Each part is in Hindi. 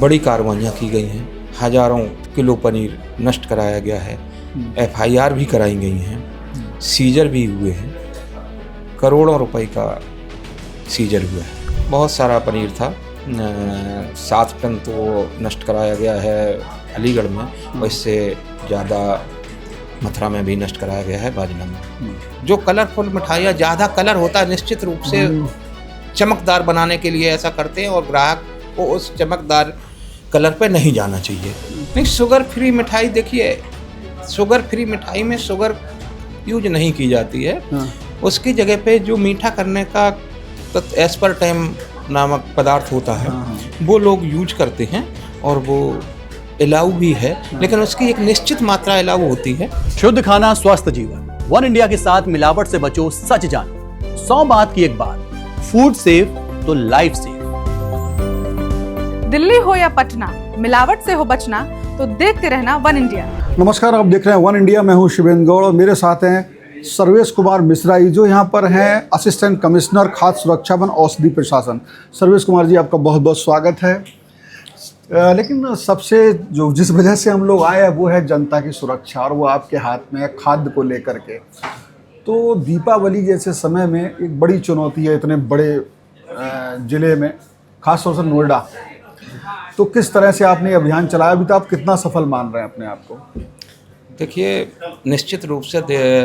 बड़ी कार्रवाइयाँ की गई हैं, हज़ारों किलो पनीर नष्ट कराया गया है, FIR भी कराई गई हैं, सीजर भी हुए हैं, करोड़ों रुपए का सीजर हुआ है। बहुत सारा पनीर था, 7 टन तो नष्ट कराया गया है अलीगढ़ में, और इससे ज़्यादा मथुरा में भी नष्ट कराया गया है, बाजला में। जो कलरफुल मिठाइयाँ, ज़्यादा कलर होता है, निश्चित रूप से चमकदार बनाने के लिए ऐसा करते हैं, और ग्राहक को उस चमकदार कलर पे नहीं जाना चाहिए। नहीं, शुगर फ्री मिठाई देखिए, शुगर फ्री मिठाई में शुगर यूज नहीं की जाती है। उसकी जगह पे जो मीठा करने का एस्पर्टेम नामक पदार्थ होता है, वो लोग यूज करते हैं, और वो अलाउ भी है, लेकिन उसकी एक निश्चित मात्रा अलाउ होती है। शुद्ध खाना स्वस्थ जीवन, वन इंडिया के साथ मिलावट से बचो, सच जानो। 100 बात की एक बात, फूड सेफ तो लाइफ सेफ। दिल्ली हो या पटना, मिलावट से हो बचना तो देखते रहना वन इंडिया। नमस्कार, आप देख रहे हैं वन इंडिया। मैं हूं शिवेंद्र गौड़ और मेरे साथ हैं सर्वेश कुमार मिश्रा, जो यहाँ पर हैं असिस्टेंट कमिश्नर खाद्य सुरक्षा वन औषधि प्रशासन। सर्वेश कुमार जी, आपका बहुत बहुत स्वागत है। लेकिन सबसे जिस वजह से हम लोग आए हैं वो है जनता की सुरक्षा, और वो आपके हाथ में है खाद्य को लेकर के। तो दीपावली जैसे समय में एक बड़ी चुनौती है इतने बड़े ज़िले में, खासतौर से नोएडा। तो किस तरह से आपने अभियान चलाया, अभी तो आप कितना सफल मान रहे हैं अपने आप को? देखिए, निश्चित रूप से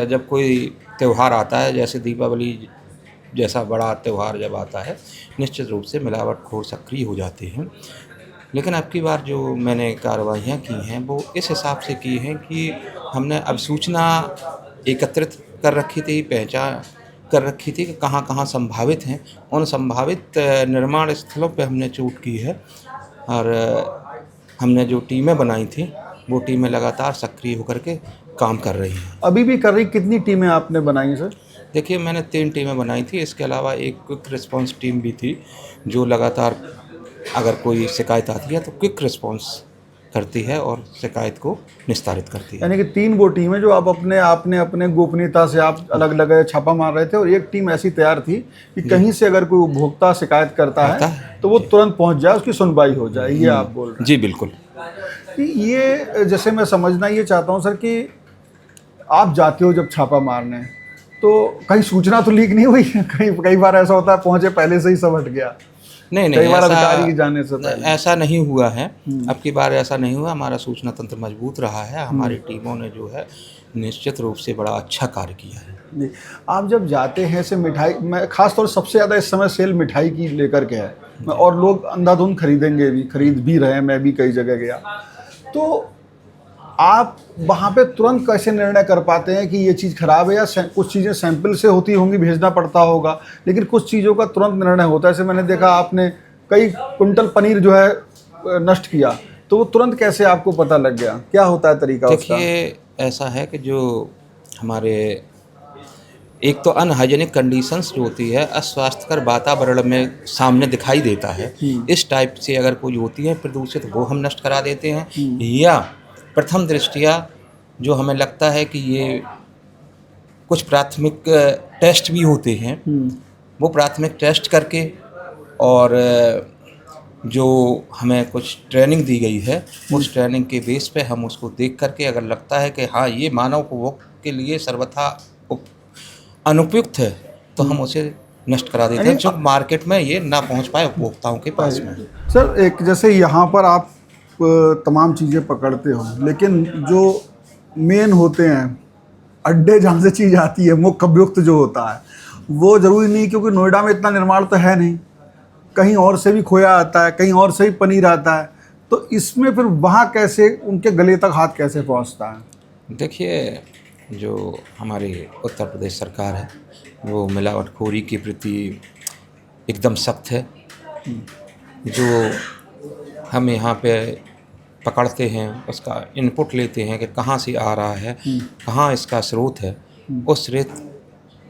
जब कोई त्यौहार आता है, जैसे दीपावली जैसा बड़ा त्यौहार जब आता है, निश्चित रूप से मिलावटखोर सक्रिय हो जाते हैं। लेकिन अब की बार जो मैंने कार्रवाइयाँ की हैं वो इस हिसाब से की हैं कि हमने अब सूचना एकत्रित कर रखी थी, पहचान कर रखी थी कि कहाँ कहाँ संभावित हैं। उन संभावित निर्माण स्थलों पे हमने चोट की है, और हमने जो टीमें बनाई थी वो टीमें लगातार सक्रिय होकर के काम कर रही हैं। अभी भी कर रही? कितनी टीमें आपने बनाई सर? देखिए, मैंने 3 टीमें बनाई थी, इसके अलावा एक क्विक रिस्पांस टीम भी थी जो लगातार अगर कोई शिकायत आती है तो क्विक रिस्पांस करती है और शिकायत को निस्तारित करती है। यानी कि 3 वो टीम है जो आपने अपने गोपनीयता से आप अलग अलग छापा मार रहे थे, और एक टीम ऐसी तैयार थी कि कहीं से अगर कोई उपभोक्ता शिकायत करता है तो वो तुरंत पहुंच जाए, उसकी सुनवाई हो जाए, ये आप बोल रहे हैं? जी बिल्कुल। ये जैसे मैं समझना ये चाहता हूँ सर कि आप जाते हो जब छापा मारने, तो कहीं सूचना तो लीक नहीं हुई? कई बार ऐसा होता है पहुंचे पहले से ही सब हट गया। नहीं, कई बार अधिकारी की जाने से पहले ऐसा नहीं हुआ है। अब की बार ऐसा नहीं हुआ। हमारा सूचना तंत्र मजबूत रहा है। हमारी टीमों ने जो है निश्चित रूप से बड़ा अच्छा कार्य किया है। आप जब जाते हैं ऐसे मिठाई में, खासतौर सबसे ज़्यादा इस समय सेल मिठाई की लेकर के है, और लोग अंधाधुंध खरीदेंगे भी, खरीद भी रहे हैं। मैं भी कई जगह गया, तो आप वहाँ पे तुरंत कैसे निर्णय कर पाते हैं कि ये चीज़ खराब है, या कुछ चीज़ें सैंपल से होती होंगी, भेजना पड़ता होगा, लेकिन कुछ चीज़ों का तुरंत निर्णय होता है? जैसे मैंने देखा आपने कई कुंटल पनीर जो है नष्ट किया, तो वो तुरंत कैसे आपको पता लग गया? क्या होता है तरीका उसका? देखिए, ऐसा है कि जो हमारे एक तो अनहाइजेनिक कंडीशंस जो होती है, अस्वास्थ्यकर वातावरण में सामने दिखाई देता है, इस टाइप से अगर कोई होती है प्रदूषित, वो हम नष्ट करा देते हैं। या प्रथम दृष्टिया जो हमें लगता है कि ये कुछ प्राथमिक टेस्ट भी होते हैं, वो प्राथमिक टेस्ट करके, और जो हमें कुछ ट्रेनिंग दी गई है उस ट्रेनिंग के बेस पे हम उसको देख करके अगर लगता है कि हाँ ये मानव उपभोग के लिए सर्वथा अनुपयुक्त है, तो हम उसे नष्ट करा देते हैं, जो मार्केट में ये ना पहुंच पाए उपभोक्ताओं के पास में। सर, एक जैसे यहाँ पर आप तमाम चीज़ें पकड़ते हो, लेकिन जो मेन होते हैं अड्डे जहाँ से चीज़ आती है, मुख्य अभियुक्त जो होता है, वो ज़रूरी नहीं, क्योंकि नोएडा में इतना निर्माण तो है नहीं, कहीं और से भी खोया आता है, कहीं और से भी पनीर आता है, तो इसमें फिर वहाँ कैसे उनके गले तक हाथ कैसे पहुँचता है? देखिए, जो हमारी उत्तर प्रदेश सरकार है वो मिलावटखोरी के प्रति एकदम सख्त है। जो हम यहाँ पे पकड़ते हैं उसका इनपुट लेते हैं कि कहाँ से आ रहा है, कहाँ इसका स्रोत है, उस स्रोत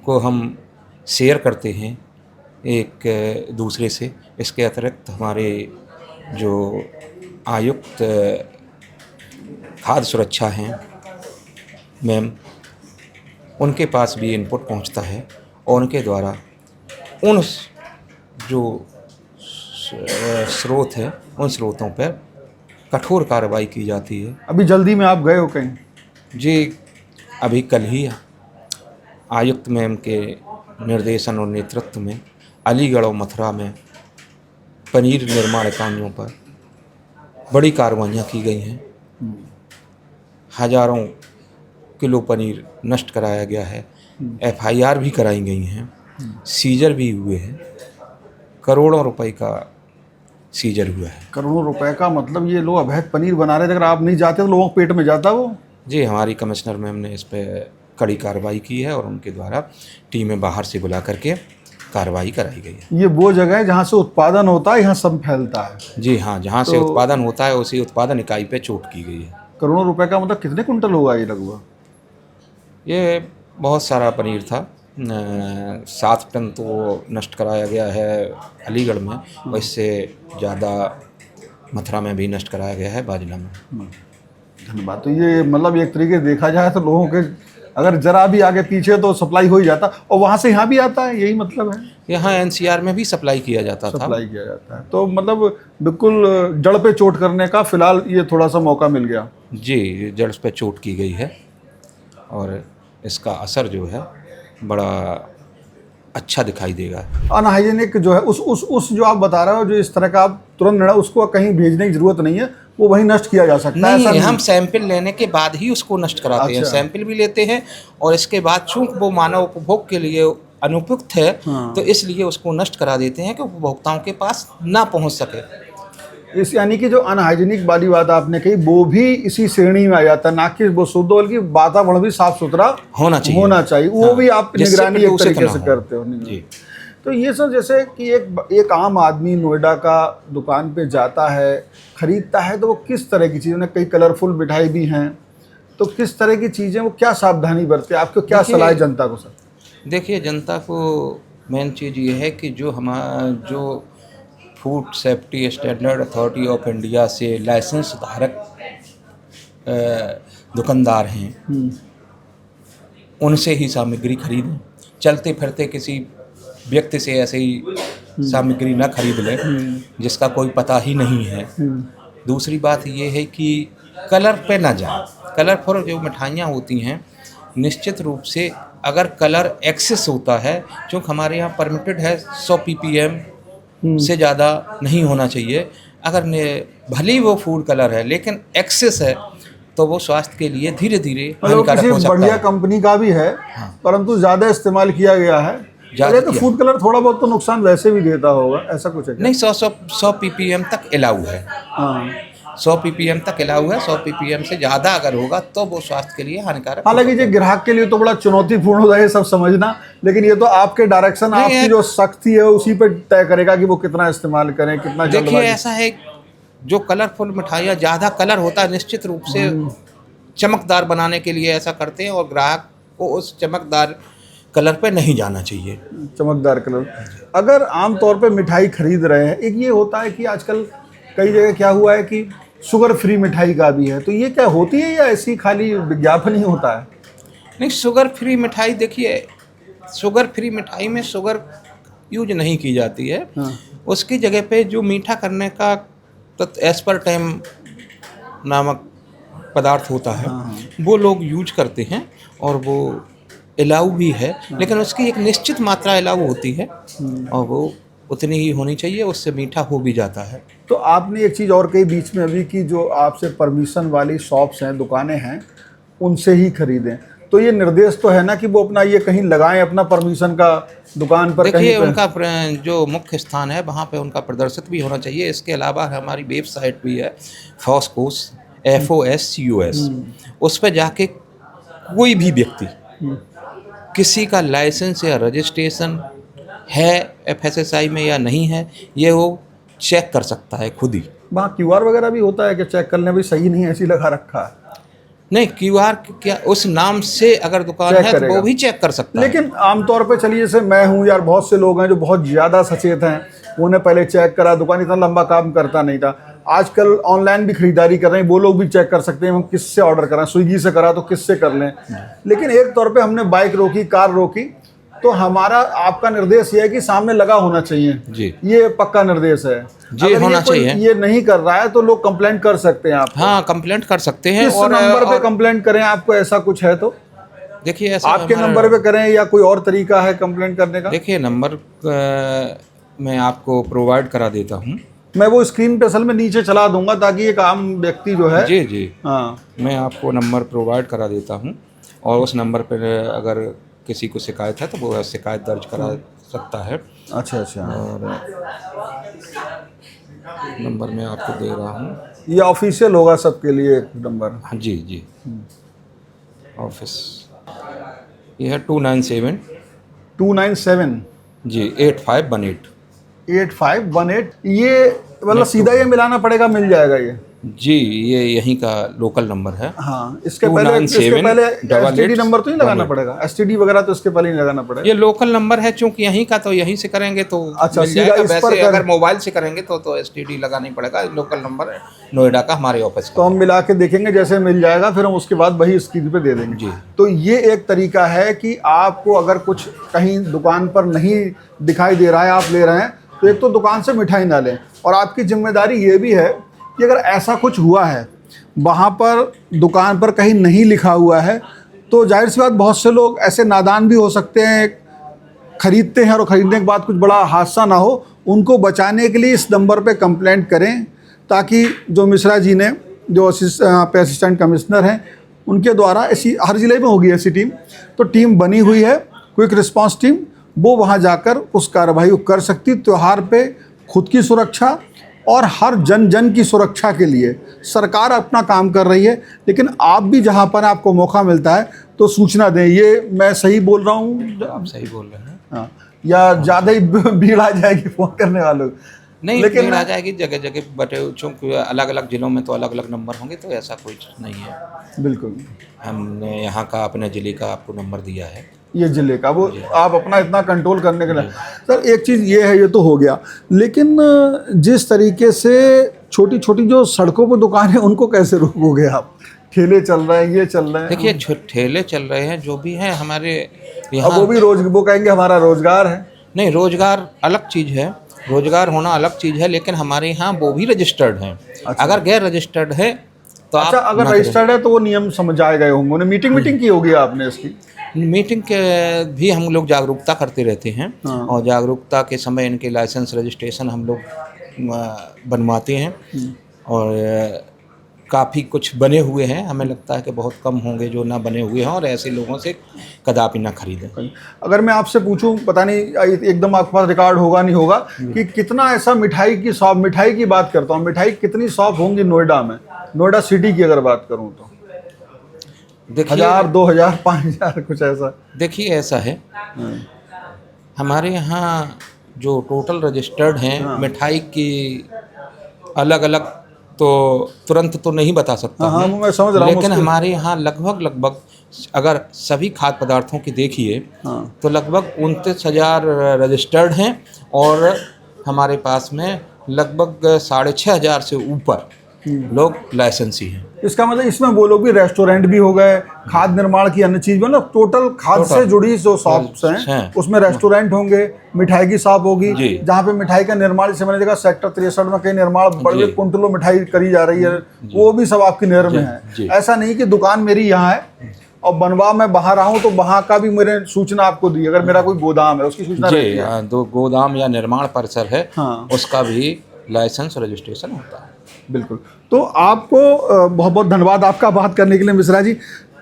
को हम शेयर करते हैं एक दूसरे से। इसके अतिरिक्त हमारे जो आयुक्त खाद्य सुरक्षा हैं मैम, उनके पास भी इनपुट पहुंचता है, और उनके द्वारा उन जो स्रोत है उन स्रोतों पर कठोर कार्रवाई की जाती है। अभी जल्दी में आप गए हो कहीं? जी, अभी कल ही आयुक्त मैम के निर्देशन और नेतृत्व में अलीगढ़ और मथुरा में पनीर निर्माण इकाइयों पर बड़ी कार्रवाइयाँ की गई हैं। हजारों किलो पनीर नष्ट कराया गया है। FIR भी कराई गई हैं। सीजर भी हुए हैं। करोड़ों रुपए का सीजर हुआ है। करोड़ों रुपए का मतलब ये लोग अवैध पनीर बना रहे थे। अगर आप नहीं जाते तो लोगों के पेट में जाता वो? जी, हमारी कमिश्नर मैम ने इस पर कड़ी कार्रवाई की है और उनके द्वारा टीमें बाहर से बुला करके कार्रवाई कराई गई है। ये वो जगह है जहाँ से उत्पादन होता है, यहाँ सब फैलता है। जी हाँ, जहाँ से उत्पादन होता है उसी उत्पादन इकाई पे चोट की गई है। करोड़ों रुपए का मतलब कितने कुंटल होगा ये लगभग? ये बहुत सारा पनीर था। 7 टन तो नष्ट कराया गया है अलीगढ़ में और इससे ज़्यादा मथुरा में भी नष्ट कराया गया है, बाजला में। धन्यवाद। तो ये मतलब एक तरीके से देखा जाए तो लोगों के अगर जरा भी आगे पीछे तो सप्लाई हो ही जाता और वहाँ से यहाँ भी आता है, यही मतलब है? यहाँ NCR में भी सप्लाई किया जाता था। सप्लाई किया जाता है। तो मतलब बिल्कुल जड़ पे चोट करने का फिलहाल ये थोड़ा सा मौका मिल गया। जी, जड़ पे चोट की गई है और इसका असर जो है बड़ा अच्छा दिखाई देगा। अनहाइजेनिक जो है उस जो आप बता रहे हो, जो इस तरह का आप तुरंत निर्णय, उसको कहीं भेजने की जरूरत नहीं है, वो वहीं नष्ट किया जा सकता है? नहीं, हम सैंपल लेने के बाद ही उसको नष्ट कराते हैं। सैंपल भी लेते हैं और इसके बाद चूंकि वो मानव उपभोग के लिए अनुपयुक्त है तो इसलिए उसको नष्ट करा देते हैं कि उपभोक्ताओं के पास ना पहुंच सके। इस यानी कि जो अनहाइजीनिक वाली बात आपने कही वो भी इसी श्रेणी में आ जाता है, ना कि वो शुद्ध, बल्कि वातावरण भी साफ सुथरा होना चाहिए। वो भी आप निगरानी एक तरीके से करते हो। जी। तो ये सब जैसे कि एक आम आदमी नोएडा का दुकान पे जाता है, खरीदता है, तो वो किस तरह की चीज़ें, कई कलरफुल मिठाई भी हैं, तो किस तरह की चीज़ें, वो क्या सावधानी बरते, आपको क्या सलाह है जनता को? सर देखिए, जनता को मेन चीज़ ये है कि जो food safety standard authority of India से लाइसेंस धारक दुकानदार हैं उनसे ही सामग्री खरीदें। चलते फिरते किसी व्यक्ति से ऐसे ही सामग्री ना खरीद लें जिसका कोई पता ही नहीं है। दूसरी बात ये है कि कलर पे ना जाए। कलरफुल जो मिठाइयाँ होती हैं, निश्चित रूप से अगर कलर एक्सेस होता है, चूँकि हमारे यहाँ परमिटेड है 100 ppm से ज़्यादा नहीं होना चाहिए। अगर भले ही वो फूड कलर है लेकिन एक्सेस है तो वो स्वास्थ्य के लिए धीरे धीरे हानिकारक हो सकता है। बढ़िया कंपनी का भी है, परंतु ज़्यादा इस्तेमाल किया गया है। तो फूड कलर थोड़ा बहुत तो नुकसान वैसे भी देता होगा, ऐसा कुछ है? नहीं, 100 ppm तक अलाउ है। 100 ppm तक अलाउ है। 100 ppm से ज़्यादा अगर होगा तो वो स्वास्थ्य के लिए हानिकारक। हालांकि जो ग्राहक के लिए तो बड़ा चुनौतीपूर्ण होता है सब समझना, लेकिन ये तो आपके डायरेक्शन, आपकी जो सख्ती है उसी पर तय करेगा कि वो कितना इस्तेमाल करें, कितना। देखिए, ऐसा है, जो कलरफुल मिठाइयाँ ज़्यादा कलर होता है निश्चित रूप से चमकदार बनाने के लिए ऐसा करते हैं और ग्राहक को उस चमकदार कलर पे नहीं जाना चाहिए। चमकदार कलर। अगर आमतौर पे मिठाई खरीद रहे हैं, एक ये होता है कि आजकल कई जगह क्या हुआ है कि शुगर फ्री मिठाई का भी है, तो ये क्या होती है या ऐसी खाली विज्ञापन ही होता है? नहीं, शुगर फ्री मिठाई, देखिए, शुगर फ्री मिठाई में शुगर यूज नहीं की जाती है। उसकी जगह पे जो मीठा करने का एस्पर्टेम नामक पदार्थ होता है वो लोग यूज करते हैं और वो अलाउ भी है, लेकिन उसकी एक निश्चित मात्रा अलाउ होती है और वो उतनी ही होनी चाहिए, उससे मीठा हो भी जाता है। तो आपने एक चीज़ और कही बीच में अभी कि जो आपसे परमिशन वाली शॉप्स हैं, दुकानें हैं, उनसे ही खरीदें, तो ये निर्देश तो है ना कि वो अपना ये कहीं लगाएं अपना परमिशन का दुकान पर? देखिए, उनका जो मुख्य स्थान है वहाँ पे उनका प्रदर्शित भी होना चाहिए। इसके अलावा हमारी वेबसाइट भी है FOSCOS, FOSCOS। उस पर जाके कोई भी व्यक्ति किसी का लाइसेंस या रजिस्ट्रेशन है FSSAI में या नहीं है, ये वो चेक कर सकता है खुद ही। वहाँ QR वगैरह भी होता है कि चेक करने भी सही नहीं ऐसी लगा रखा है? नहीं, QR क्या, उस नाम से अगर दुकान है तो वो भी चेक कर सकता है। लेकिन आमतौर पे चलिए, जैसे मैं हूँ यार, बहुत से लोग हैं जो बहुत ज़्यादा सचेत हैं, उन्हें पहले चेक करा, दुकान इतना लंबा काम करता नहीं था। आजकल ऑनलाइन भी खरीदारी कर रहे हैं, वो लोग भी चेक कर सकते हैं हम किससे ऑर्डर करें, स्विगी से करा तो किससे कर लें। लेकिन एक तौर पे हमने बाइक रोकी, कार रोकी, तो हमारा आपका निर्देश ये है कि सामने लगा होना चाहिए जी ये पक्का निर्देश है जी, अगर होना ये कोई चाहिए। ये नहीं कर रहा है तो लोग कंप्लेंट कर सकते हैं आप हाँ, कंप्लेंट कर सकते हैं। किस और नंबर पे कंप्लेंट करें आपको ऐसा कुछ है तो देखिए ऐसा आपके हमारा- नंबर पे करें या कोई और तरीका है कंप्लेंट करने का? देखिए नंबर मैं आपको प्रोवाइड करा देता हूँ। मैं वो स्क्रीन पे असल में नीचे चला दूंगा ताकि एक आम व्यक्ति जो है जी जी, हाँ मैं आपको नंबर प्रोवाइड करा देता हूँ और उस नंबर पर अगर किसी को शिकायत है तो वो शिकायत दर्ज करा सकता है। अच्छा अच्छा और नंबर मैं आपको दे रहा हूँ। ये ऑफिशियल होगा सबके लिए एक नंबर? हाँ जी जी, ऑफिस ये है 297 297 जी 8518 8518 ये मतलब सीधा ये मिलाना पड़ेगा, मिल जाएगा ये? जी, ये यहीं का लोकल नंबर है। हाँ इसके पहले एसटीडी नंबर तो नहीं लगाना पड़ेगा? एसटीडी वगैरह तो इसके पहले नहीं लगाना पड़ेगा? ये लोकल नंबर है चूंकि यहीं का, तो यहीं से करेंगे तो अच्छा, मिल सीधा जाएगा। इस पर वैसे कर- अगर मोबाइल से करेंगे तो एसटीडी लगाना ही पड़ेगा। लोकल नंबर है नोएडा का, हमारे ऑफिस तो का। हम मिला के देखेंगे, जैसे मिल जाएगा फिर हम उसके बाद वही स्क्रीन पे दे देंगे जी। तो ये एक तरीका है कि आपको अगर कुछ कहीं दुकान पर नहीं दिखाई दे रहा है, आप ले रहे हैं, तो एक तो दुकान से मिठाई ना लें। और आपकी जिम्मेदारी ये भी है कि अगर ऐसा कुछ हुआ है, वहाँ पर दुकान पर कहीं नहीं लिखा हुआ है, तो जाहिर सी बात बहुत से लोग ऐसे नादान भी हो सकते हैं, खरीदते हैं और खरीदने के बाद कुछ बड़ा हादसा ना हो। उनको बचाने के लिए इस नंबर पे कंप्लेंट करें ताकि जो मिश्रा जी ने, जो असिस्टेंट कमिश्नर हैं, उनके द्वारा ऐसी हर ज़िले में होगी ऐसी टीम, तो टीम बनी हुई है, क्विक रिस्पांस टीम, वो वहाँ जाकर उस कार्रवाई को कर सकती। त्यौहार पे खुद की सुरक्षा और हर जन जन की सुरक्षा के लिए सरकार अपना काम कर रही है, लेकिन आप भी जहाँ पर आपको मौका मिलता है तो सूचना दें। ये मैं सही बोल रहा हूँ? आप सही बोल रहे हैं। हाँ, या ज़्यादा ही भीड़ आ जाएगी फ़ोन करने वालों? नहीं, लेकिन भीड़ आ जाएगी जगह जगह, बट चूँकि अलग अलग जिलों में तो अलग अलग नंबर होंगे, तो ऐसा कुछ नहीं है। बिल्कुल, हमने यहाँ का अपने ज़िले का आपको नंबर दिया है। ये जिले का, वो आप अपना इतना कंट्रोल करने के लिए। सर एक चीज़ ये है, ये तो हो गया, लेकिन जिस तरीके से छोटी छोटी जो सड़कों पर दुकान है उनको कैसे रोकोगे आप? ठेले चल रहे हैं, ये चल रहे हैं, देखिए ठेले चल रहे हैं जो भी हैं हमारे अब यहाँ। वो भी वो कहेंगे हमारा रोजगार है। नहीं, रोजगार अलग चीज़ है, रोजगार होना अलग चीज़ है, लेकिन हमारे यहाँ वो भी रजिस्टर्ड हैं। अच्छा। अगर गैर रजिस्टर्ड है तो अच्छा, आप अगर ना करें। रजिस्टर्ड है तो वो नियम समझाए गए होंगे, उन्हें मीटिंग की होगी आपने इसकी? मीटिंग के भी हम लोग जागरूकता करते रहते हैं। हाँ। और जागरूकता के समय इनके लाइसेंस रजिस्ट्रेशन हम लोग बनवाते हैं। और काफ़ी कुछ बने हुए हैं, हमें लगता है कि बहुत कम होंगे जो ना बने हुए हैं, और ऐसे लोगों से कदापि ना खरीदें। अगर मैं आपसे पूछूं, पता नहीं एकदम आपके पास रिकॉर्ड होगा नहीं होगा, कि कितना ऐसा मिठाई की शॉप, मिठाई की बात करता हूँ, मिठाई कितनी शॉप होंगी नोएडा में, नोएडा सिटी की अगर बात करूँ तो? देखिए 1000, 2000, 5000 कुछ ऐसा? देखिए ऐसा है, हमारे यहाँ जो टोटल रजिस्टर्ड हैं मिठाई की अलग अलग, तो तुरंत तो नहीं बता सकता हाँ, हूँ, मैं समझ रहा हूँ लेकिन उसको। हमारे यहाँ लगभग अगर सभी खाद्य पदार्थों की देखिए तो लगभग 29,000 रजिस्टर्ड हैं, और हमारे पास में लगभग 6,500 से ऊपर लोग लाइसेंसी हैं। इसका मतलब इसमें वो लोग भी रेस्टोरेंट भी हो गए, खाद्य निर्माण की अन्य चीज, मतलब टोटल खाद्य से जुड़ी जो शॉप्स हैं उसमें रेस्टोरेंट होंगे, मिठाई की शॉप होगी, जहाँ पे मिठाई का निर्माण, जैसे मैंने देखा सेक्टर 63 में कई निर्माण बड़े कुंटलों मिठाई करी जा रही है, वो भी सब आपकी नहर में है। ऐसा नहीं कि दुकान मेरी यहाँ है और बनवा मैं बाहर रहा हूँ तो वहाँ का भी मेरे सूचना आपको दी, अगर मेरा कोई गोदाम है उसकी सूचना रहती है। दो गोदाम या निर्माण परिसर है, हाँ। उसका भी लाइसेंस रजिस्ट्रेशन होता है। बिल्कुल। तो आपको बहुत बहुत धन्यवाद आपका बात करने के लिए मिश्रा जी।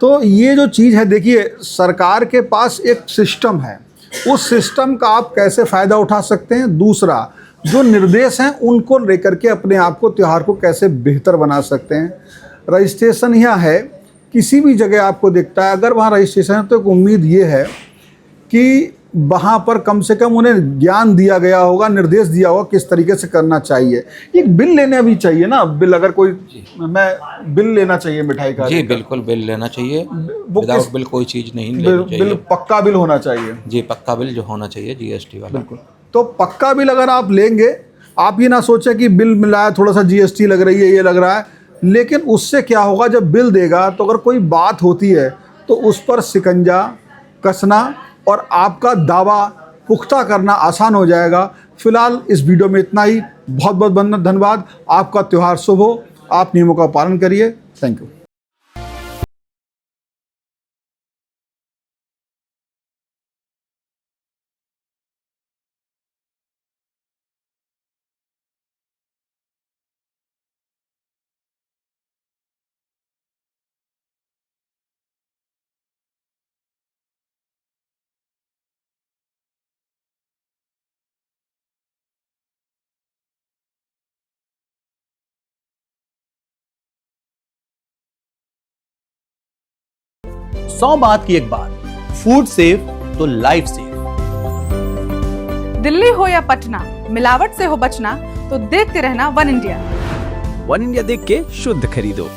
तो ये जो चीज़ है, देखिए सरकार के पास एक सिस्टम है, उस सिस्टम का आप कैसे फ़ायदा उठा सकते हैं, दूसरा जो निर्देश हैं उनको लेकर के अपने आप को, त्यौहार को कैसे बेहतर बना सकते हैं। रजिस्ट्रेशन यहाँ है, किसी भी जगह आपको दिखता है अगर वहाँ रजिस्ट्रेशन है तो एक उम्मीद ये है कि वहाँ पर कम से कम उन्हें ज्ञान दिया गया होगा, निर्देश दिया होगा किस तरीके से करना चाहिए। एक बिल लेना भी चाहिए ना, बिल, अगर कोई, मैं बिल लेना चाहिए मिठाई का। जी बिल्कुल, बिल लेना चाहिए, विदाउट बिल कोई चीज़ नहीं लेनी चाहिए। बिल पक्का बिल होना चाहिए। जी पक्का बिल जो होना चाहिए, जीएसटी वाला। बिल्कुल। तो पक्का बिल अगर आप लेंगे, आप ये ना सोचें कि बिल मिला है, थोड़ा सा जीएसटी लग रही है, ये लग रहा है, लेकिन उससे क्या होगा, जब बिल देगा तो अगर कोई बात होती है तो उस पर शिकंजा कसना और आपका दावा पुख्ता करना आसान हो जाएगा। फिलहाल इस वीडियो में इतना ही। बहुत बहुत धन्यवाद। आपका त्यौहार शुभ हो। आप नियमों का पालन करिए। Thank you. सौ बात की एक बात, फूड सेफ तो लाइफ सेफ। दिल्ली हो या पटना, मिलावट से हो बचना तो देखते रहना वन इंडिया। वन इंडिया देख के शुद्ध खरीदो।